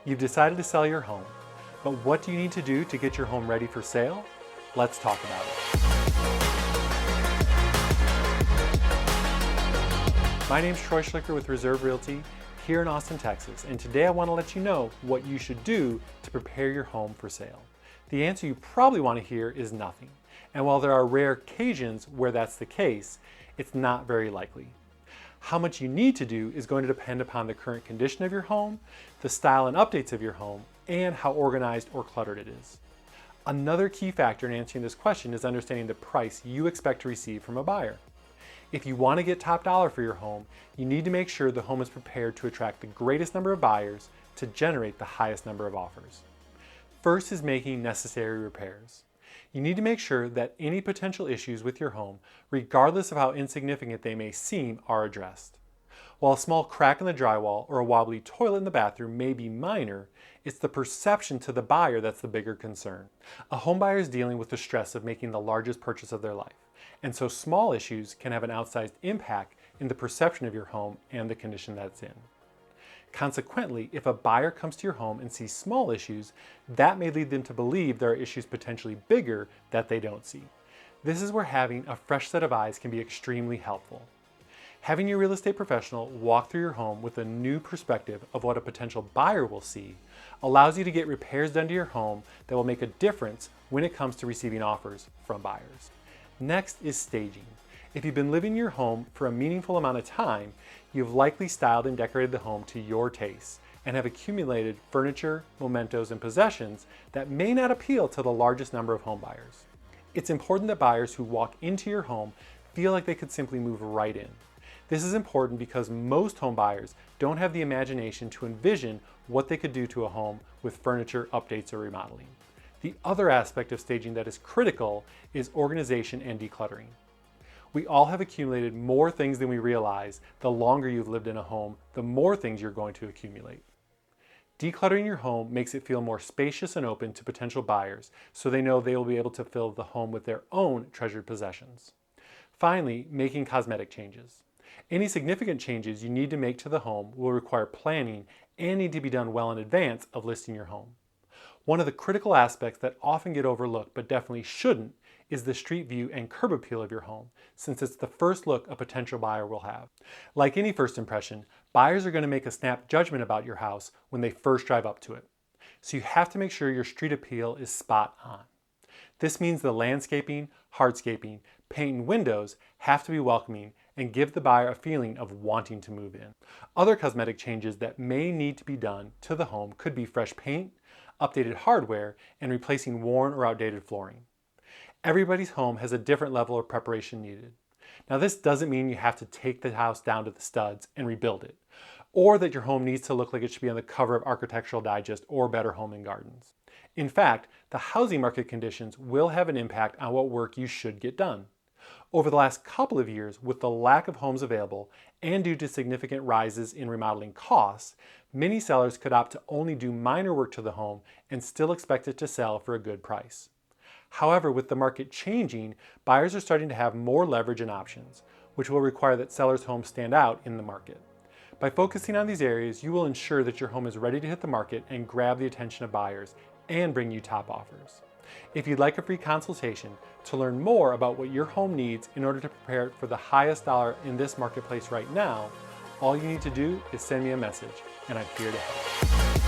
You've decided to sell your home, but what do you need to do to get your home ready for sale? Let's talk about it. My name's Troy Schlicker with Reserve Realty here in Austin, Texas, and today I want to let you know what you should do to prepare your home for sale. The answer you probably want to hear is nothing, and while there are rare occasions where that's the case, it's not very likely. How much you need to do is going to depend upon the current condition of your home, the style and updates of your home, and how organized or cluttered it is. Another key factor in answering this question is understanding the price you expect to receive from a buyer. If you want to get top dollar for your home, you need to make sure the home is prepared to attract the greatest number of buyers to generate the highest number of offers. First is making necessary repairs. You need to make sure that any potential issues with your home, regardless of how insignificant they may seem, are addressed. While a small crack in the drywall or a wobbly toilet in the bathroom may be minor, it's the perception to the buyer that's the bigger concern. A home buyer is dealing with the stress of making the largest purchase of their life, and so small issues can have an outsized impact in the perception of your home and the condition that it's in. Consequently, if a buyer comes to your home and sees small issues, that may lead them to believe there are issues potentially bigger that they don't see. This is where having a fresh set of eyes can be extremely helpful. Having your real estate professional walk through your home with a new perspective of what a potential buyer will see allows you to get repairs done to your home that will make a difference when it comes to receiving offers from buyers. Next is staging. If you've been living in your home for a meaningful amount of time, you've likely styled and decorated the home to your tastes and have accumulated furniture, mementos, and possessions that may not appeal to the largest number of home buyers. It's important that buyers who walk into your home feel like they could simply move right in. This is important because most home buyers don't have the imagination to envision what they could do to a home with furniture updates or remodeling. The other aspect of staging that is critical is organization and decluttering. We all have accumulated more things than we realize. The longer you've lived in a home, the more things you're going to accumulate. Decluttering your home makes it feel more spacious and open to potential buyers, so they know they will be able to fill the home with their own treasured possessions. Finally, making cosmetic changes. Any significant changes you need to make to the home will require planning and need to be done well in advance of listing your home. One of the critical aspects that often get overlooked but definitely shouldn't is the street view and curb appeal of your home, since it's the first look a potential buyer will have. Like any first impression, buyers are going to make a snap judgment about your house when they first drive up to it. So you have to make sure your street appeal is spot on. This means the landscaping, hardscaping, paint, and windows have to be welcoming and give the buyer a feeling of wanting to move in. Other cosmetic changes that may need to be done to the home could be fresh paint, updated hardware, and replacing worn or outdated flooring. Everybody's home has a different level of preparation needed. Now, this doesn't mean you have to take the house down to the studs and rebuild it, or that your home needs to look like it should be on the cover of Architectural Digest or Better Home and Gardens. In fact, the housing market conditions will have an impact on what work you should get done. Over the last couple of years, with the lack of homes available and due to significant rises in remodeling costs, many sellers could opt to only do minor work to the home and still expect it to sell for a good price. However, with the market changing, buyers are starting to have more leverage and options, which will require that sellers' homes stand out in the market. By focusing on these areas, you will ensure that your home is ready to hit the market and grab the attention of buyers and bring you top offers. If you'd like a free consultation to learn more about what your home needs in order to prepare it for the highest dollar in this marketplace right now, all you need to do is send me a message, and I'm here to help.